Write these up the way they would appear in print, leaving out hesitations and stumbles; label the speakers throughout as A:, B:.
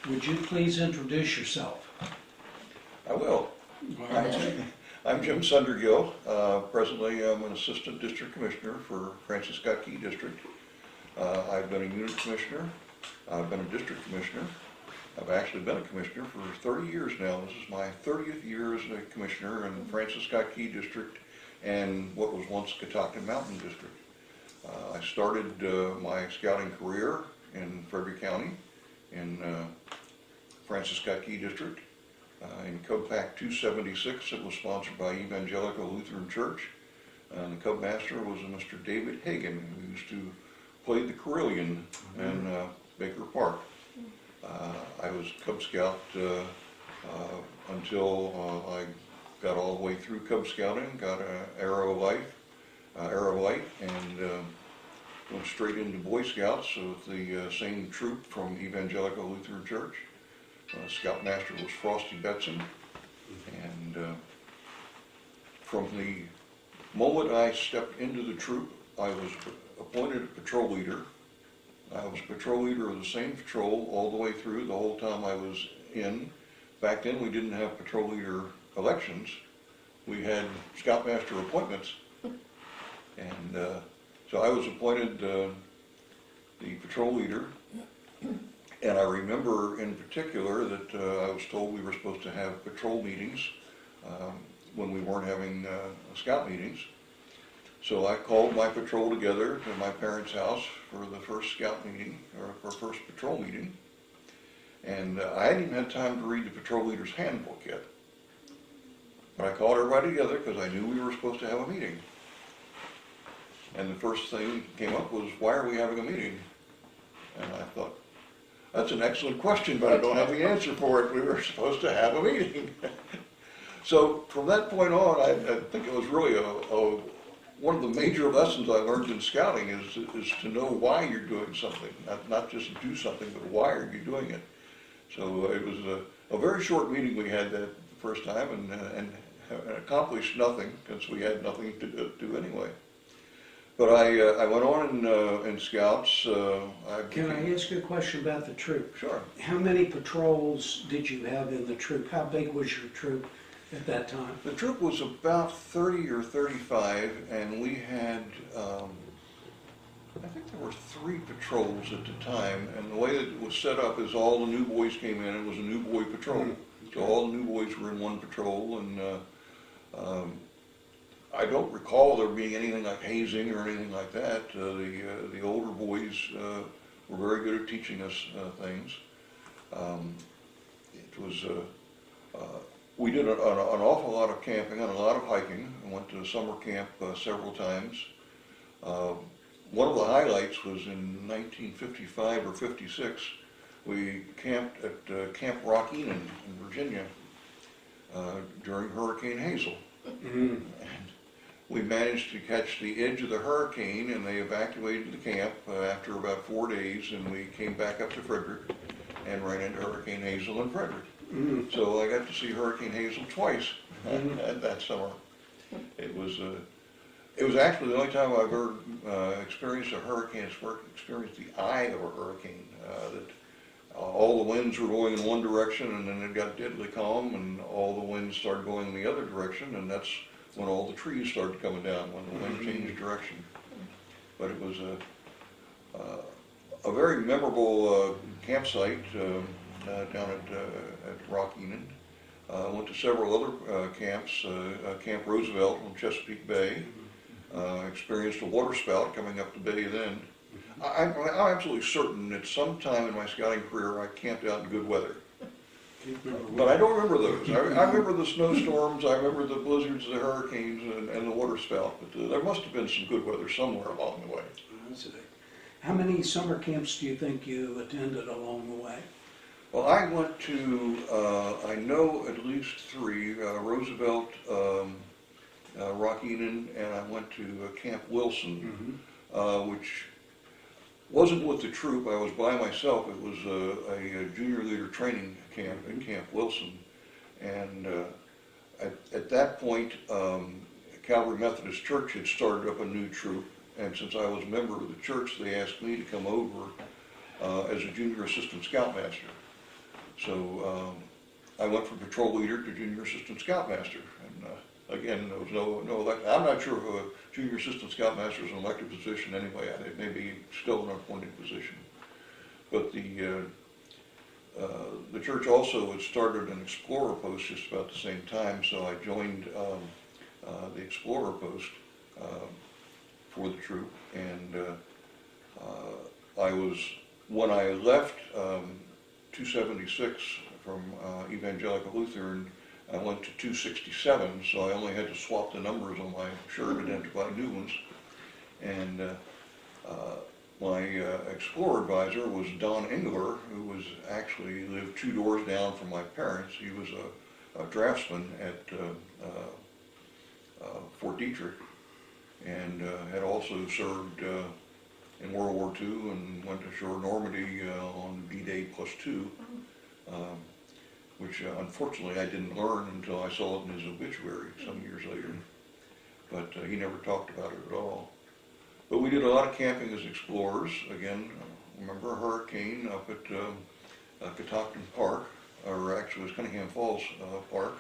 A: Would you please introduce yourself?
B: I will.
A: All right.
B: I'm Jim Sundergill. Presently, I'm an Assistant District Commissioner for Francis Scott Key District. I've been a Unit Commissioner. I've been a District Commissioner. I've actually been a Commissioner for 30 years now. This is my 30th year as a Commissioner in Francis Scott Key District and what was once Catoctin Mountain District. I started my scouting career in Frederick County in Francis Scott Key District. In Cub Pack 276, it was sponsored by Evangelical Lutheran Church. And the Cub Master was a Mr. David Hagan, who used to play the carillon in Baker Park. I was Cub Scout until I got all the way through Cub Scouting, got an Arrow Light, and went straight into Boy Scouts with the same troop from Evangelical Lutheran Church. Scoutmaster was Frosty Betson, and from the moment I stepped into the troop, I was appointed a patrol leader. I was patrol leader of the same patrol all the way through the whole time I was in. Back then we didn't have patrol leader elections. We had Scoutmaster appointments. And so I was appointed the patrol leader. And I remember in particular that I was told we were supposed to have patrol meetings when we weren't having scout meetings. So I called my patrol together to my parents' house for the first scout meeting, or for first patrol meeting. And I hadn't even had time to read the patrol leader's handbook yet. But I called everybody together because I knew we were supposed to have a meeting. And the first thing that came up was, why are we having a meeting? And I thought, that's an excellent question, but I don't have the answer for it. We were supposed to have a meeting. So from that point on, I think it was really one of the major lessons I learned in scouting is to know why you're doing something, not just do something, but why are you doing it. So it was a very short meeting we had that first time, and accomplished nothing because we had nothing to do anyway. But I went on in Scouts.
A: Can I ask you a question about the troop?
B: Sure.
A: How many patrols did you have in the troop? How big was your troop at that time?
B: The troop was about 30 or 35, and we had, I think there were 3 patrols at the time, and the way that it was set up is all the new boys came in, and it was a new boy patrol. So all the new boys were in one patrol, and I don't recall there being anything like hazing or anything like that. The older boys were very good at teaching us things. It was we did an awful lot of camping and a lot of hiking. I went to summer camp several times. One of the highlights was in 1955 or 56. We camped at Camp Rock Enon in Virginia during Hurricane Hazel. And we managed to catch the edge of the hurricane, and they evacuated the camp after about 4 days, and we came back up to Frederick and ran into Hurricane Hazel in Frederick. So I got to see Hurricane Hazel twice that summer. It was actually the only time I've ever experienced a hurricane, experienced the eye of a hurricane. That all the winds were going in one direction, and then it got deadly calm, and all the winds started going in the other direction, and that's when all the trees started coming down, when the wind changed direction. But it was a very memorable campsite down at Rock Enon. Went to several other camps, Camp Roosevelt on Chesapeake Bay. Experienced a water spout coming up the bay then. I'm absolutely certain that sometime in my scouting career I camped out in good weather. But I don't remember those. I remember the snowstorms, I remember the blizzards, the hurricanes, and the water spout. But there must have been some good weather somewhere along the way.
A: How many summer camps do you think you attended along the way?
B: Well, I went to, I know at least 3, Roosevelt, Rock Enon, and I went to Camp Wilson, which wasn't with the troop. I was by myself. It was a junior leader training camp at Camp Wilson. And at that point, Calvary Methodist Church had started up a new troop. And since I was a member of the church, they asked me to come over as a junior assistant scoutmaster. So I went from patrol leader to junior assistant scoutmaster. And again, there was no elect. I'm not sure if a junior assistant scoutmaster is an elected position anyway. It may be still an appointed position. But the church also had started an explorer post just about the same time, so I joined the explorer post for the troop. And when I left 276 from Evangelical Lutheran, I went to 267, so I only had to swap the numbers on my shirt and identify new ones. And my explorer advisor was Don Engler, who was actually lived 2 doors down from my parents. He was a draftsman at Fort Detrick, and had also served in World War II and went ashore Normandy on D-Day +2, which unfortunately I didn't learn until I saw it in his obituary some years later. But he never talked about it at all. But we did a lot of camping as explorers. Again, remember a hurricane up at Catoctin Park, or actually it was Cunningham Falls Park.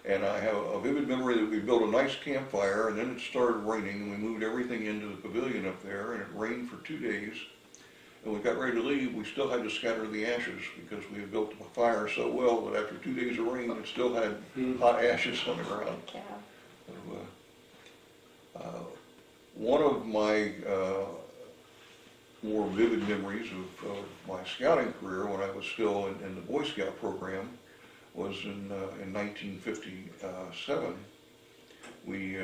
B: And I have a vivid memory that we built a nice campfire, and then it started raining, and we moved everything into the pavilion up there, and it rained for 2 days. And we got ready to leave, we still had to scatter the ashes because we had built the fire so well that after 2 days of rain, it still had hot ashes on the ground. So, one of my more vivid memories of my scouting career when I was still in the Boy Scout program was in 1957. We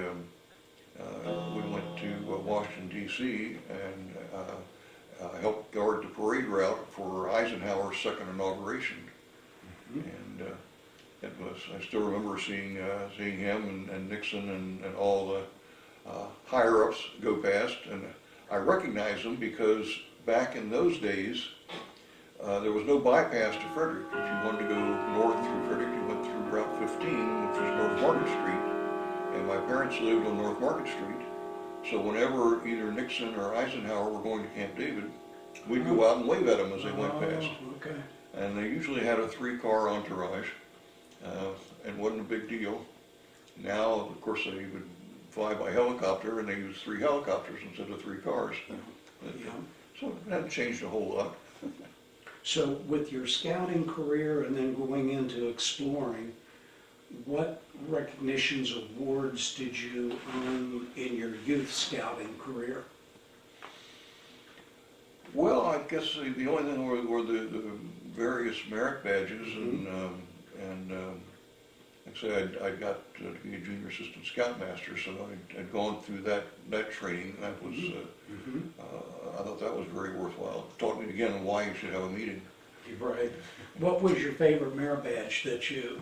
B: went to Washington, D.C. and helped guard the parade route for Eisenhower's second inauguration. And it was, I still remember seeing him and Nixon and all the higher-ups go past, and I recognized them because back in those days there was no bypass to Frederick. If you wanted to go north through Frederick, you went through Route 15, which was North Market Street, and my parents lived on North Market Street. So whenever either Nixon or Eisenhower were going to Camp David, we'd go out and wave at them as they went past.
A: Okay.
B: And they usually had a 3-car entourage, and wasn't a big deal. Now, of course, they would fly by helicopter, and they use 3 helicopters instead of 3 cars.
A: Yeah.
B: So it hadn't changed a whole lot.
A: So with your scouting career and then going into exploring, what recognitions, awards did you earn in your youth scouting career?
B: Well, I guess the only thing were the various merit badges, and like I said, I got to be a junior assistant scoutmaster, so I'd gone through that training. That was I thought that was very worthwhile. It taught me again why you should have a meeting.
A: Right. What was your favorite merit badge that you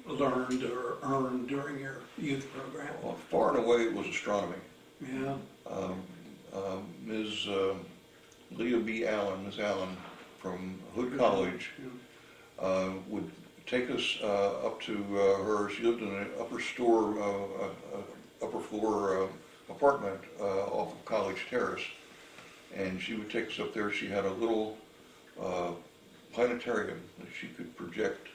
A: learned or earned during your youth program?
B: Well, far and away it was astronomy.
A: Yeah.
B: Ms. Leah B. Allen, Ms. Allen from Hood College, would take us up to her. She lived in an upper floor apartment off of College Terrace, and she would take us up there. She had a little planetarium that she could project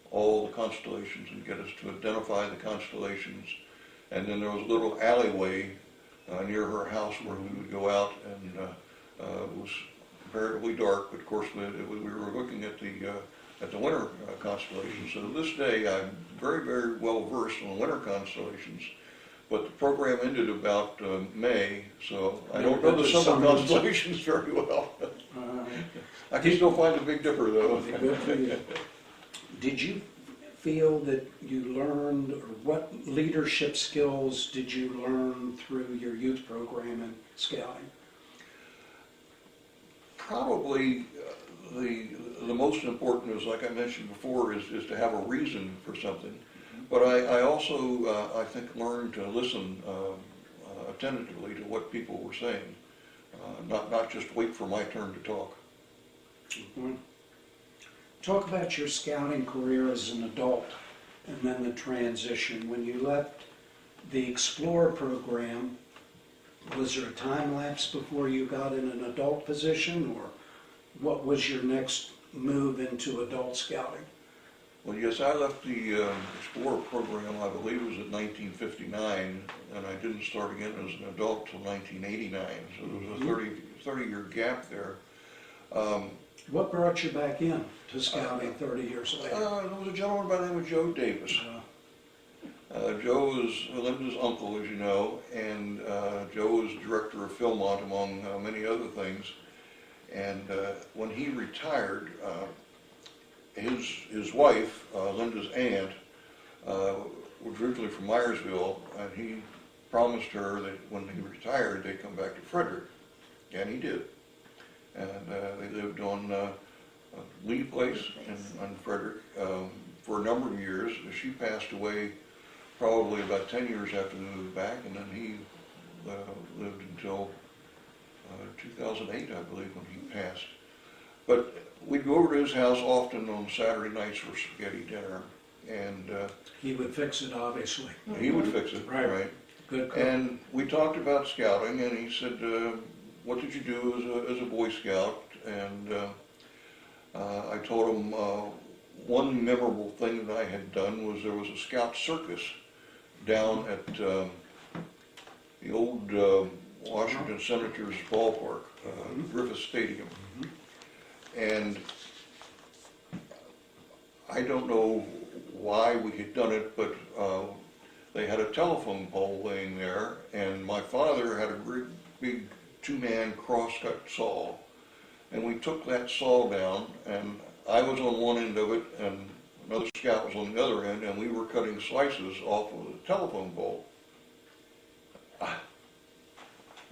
B: all the constellations and get us to identify the constellations. And then there was a little alleyway near her house where we would go out, and it was comparatively dark, but of course we were looking at the winter constellations. So to this day I'm very, very well versed on the winter constellations, but the program ended about May, so I don't know the summer constellations very well. I can still find a Big Dipper though.
A: Good for you. Did you feel that you learned, or what leadership skills did you learn through your youth program in scouting?
B: Probably the most important is, like I mentioned before, is to have a reason for something. But I also, I think, learned to listen attentively to what people were saying, not just wait for my turn to talk.
A: Talk about your scouting career as an adult and then the transition. When you left the Explorer program, was there a time lapse before you got in an adult position, or what was your next move into adult scouting?
B: Well, yes, I left the Explorer program, I believe it was in 1959, and I didn't start again as an adult till 1989, so there was a 30-year gap there.
A: What brought you back in to scouting 30 years later?
B: There was a gentleman by the name of Joe Davis. Joe was Linda's uncle, as you know, and Joe was director of Philmont, among many other things. And when he retired, his wife, Linda's aunt, was originally from Myersville, and he promised her that when he retired, they'd come back to Frederick, and he did. And they lived on Lee Place in Frederick for a number of years. She passed away probably about 10 years after they moved back, and then he lived until 2008, I believe, when he passed. But we'd go over to his house often on Saturday nights for spaghetti dinner, and
A: He would fix it, obviously.
B: he would fix it,
A: Right. Good cook.
B: And we talked about scouting, and he said, what did you do as a Boy Scout? And I told him one memorable thing that I had done was there was a scout circus down at the old Washington Senators ballpark, Griffith Stadium. And I don't know why we had done it, but they had a telephone pole laying there, and my father had a great big two-man crosscut saw, and we took that saw down, and I was on one end of it, and another scout was on the other end, and we were cutting slices off of the telephone pole.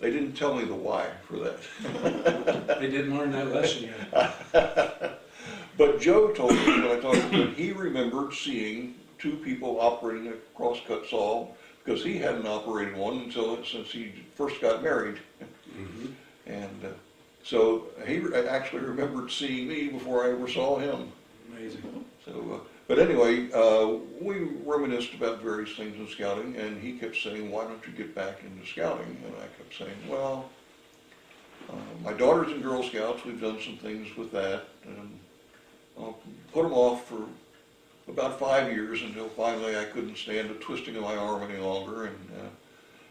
B: They didn't tell me the why for that.
A: They didn't learn that lesson yet.
B: But Joe told me when I talked to him, he remembered seeing two people operating a crosscut saw, because he hadn't operated one since he first got married. And so he actually remembered seeing me before I ever saw him.
A: Amazing.
B: So, but anyway, we reminisced about various things in scouting, and he kept saying, why don't you get back into scouting? And I kept saying, well, my daughter's in Girl Scouts, we've done some things with that, and I'll put them off for about 5 years until finally I couldn't stand the twisting of my arm any longer,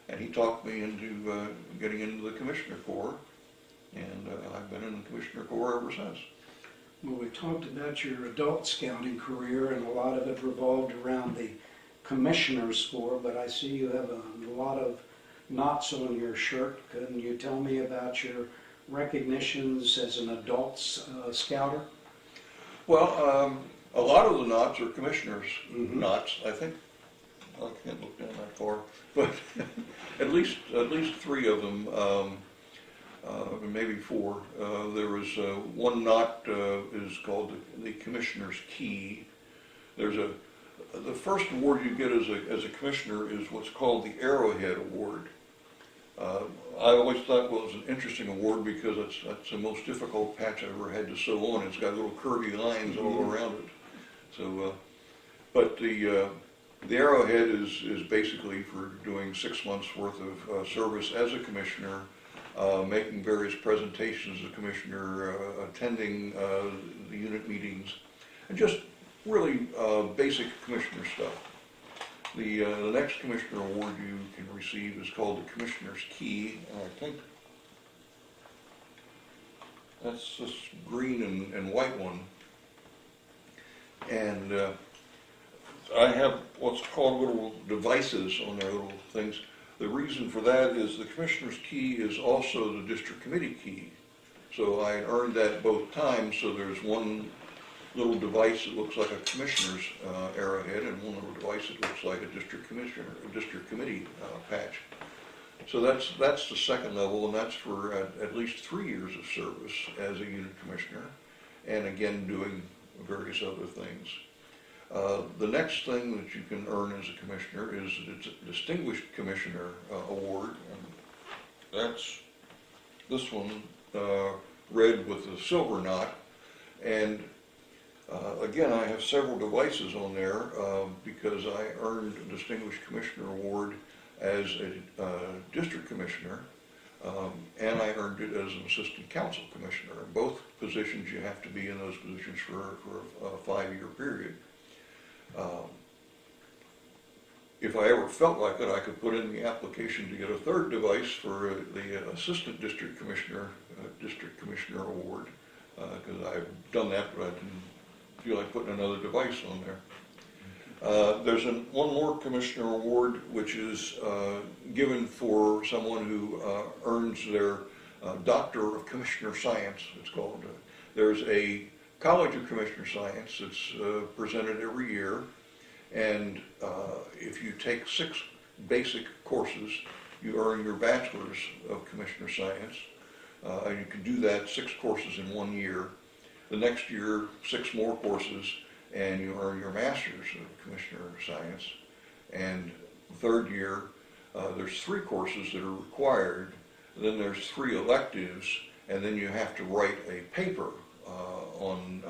B: and he talked me into getting into the Commissioner Corps, and I've been in the Commissioner Corps ever since.
A: Well, we talked about your adult scouting career, and a lot of it revolved around the Commissioner's Corps, but I see you have a lot of knots on your shirt. Can you tell me about your recognitions as an adult scouter?
B: Well, a lot of the knots are commissioners' knots. I think I can't look down that far, but at least 3 of them, maybe 4. There was one knot is called the Commissioner's Key. There's the first award you get as a commissioner is what's called the Arrowhead Award. I always thought it was an interesting award because that's the most difficult patch I ever had to sew on. It's got little curvy lines all around it. So, but the Arrowhead is basically for doing 6 months worth of service as a commissioner, making various presentations as a commissioner, attending the unit meetings, and just really basic commissioner stuff. The next commissioner award you can receive is called the Commissioner's Key, and I think that's this green and white one. And I have what's called little devices on their little things. The reason for that is the Commissioner's Key is also the District Committee Key. So I earned that both times, so there's one little device that looks like a commissioner's arrowhead, and one little device that looks like a district committee patch. So that's the second level, and that's for at least 3 years of service as a unit commissioner, and again doing various other things. The next thing that you can earn as a commissioner is the Distinguished Commissioner Award, and that's this one, red with a silver knot, and again, I have several devices on there because I earned a Distinguished Commissioner Award as a district commissioner. And I earned it as an assistant council commissioner. In both positions, you have to be in those positions for a 5-year period. If I ever felt like it, I could put in the application to get a third device for the assistant district commissioner award, because I've done that, but I didn't feel like putting another device on there. There's one more commissioner award, which is given for someone who earns their Doctor of Commissioner Science, it's called. There's a College of Commissioner Science that's presented every year, and if you take 6 basic courses, you earn your Bachelor's of Commissioner Science. And you can do that 6 courses in 1 year. The next year, 6 more courses, and you earn your Master's of Commissioner Science. And the third year, there's 3 courses that are required, then there's 3 electives, and then you have to write a paper on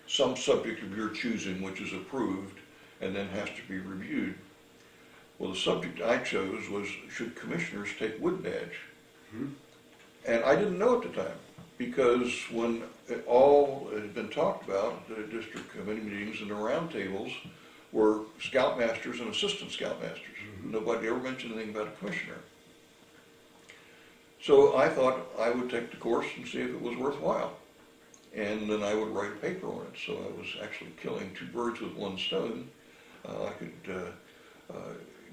B: some subject of your choosing which is approved and then has to be reviewed. Well, the subject I chose was, should commissioners take wood badge? Mm-hmm. And I didn't know at the time, because when it all had been talked about, the district committee meetings and the roundtables were scoutmasters and assistant scoutmasters. Mm-hmm. Nobody ever mentioned anything about a commissioner. So I thought I would take the course and see if it was worthwhile. And then I would write a paper on it. So I was actually killing 2 birds with 1 stone. I could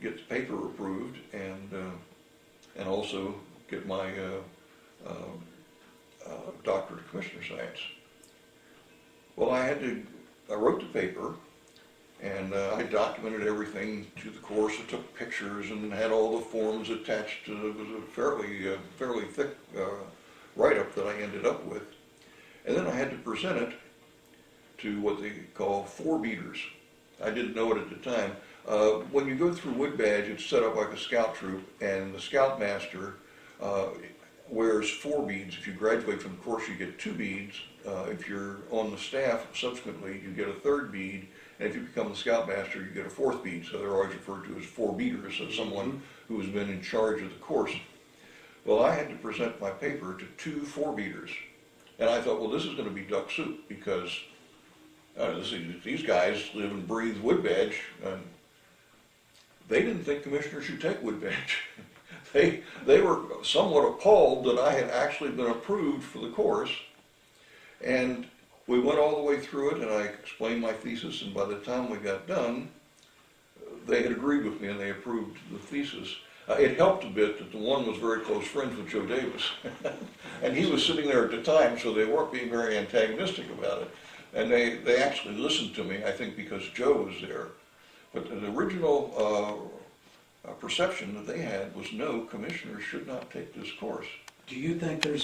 B: get the paper approved and also get my Doctorate of Commissioner Science. Well, I wrote the paper, and I documented everything to the course. I took pictures and had all the forms attached to it. It was a fairly thick write-up that I ended up with. And then I had to present it to what they call 4 beaters. I didn't know it at the time. When you go through wood badge, it's set up like a scout troop, and the scoutmaster wears 4 beads. If you graduate from the course, you get 2 beads. If you're on the staff, subsequently, you get a 3rd bead. And if you become the scoutmaster, you get a 4th bead. So they're always referred to as 4 beaters, so someone who has been in charge of the course. Well, I had to present my paper to 2 4 beaters. And I thought, well, this is going to be duck soup, because these guys live and breathe wood badge. And they didn't think commissioners should take wood badge. They were somewhat appalled that I had actually been approved for the course. And we went all the way through it, and I explained my thesis, and by the time we got done, they had agreed with me and they approved the thesis. It helped a bit that the one was very close friends with Joe Davis. And he was sitting there at the time, so they weren't being very antagonistic about it. And they actually listened to me, I think, because Joe was there. But the original perception that they had was, no, commissioners should not take this course.
A: Do you think there's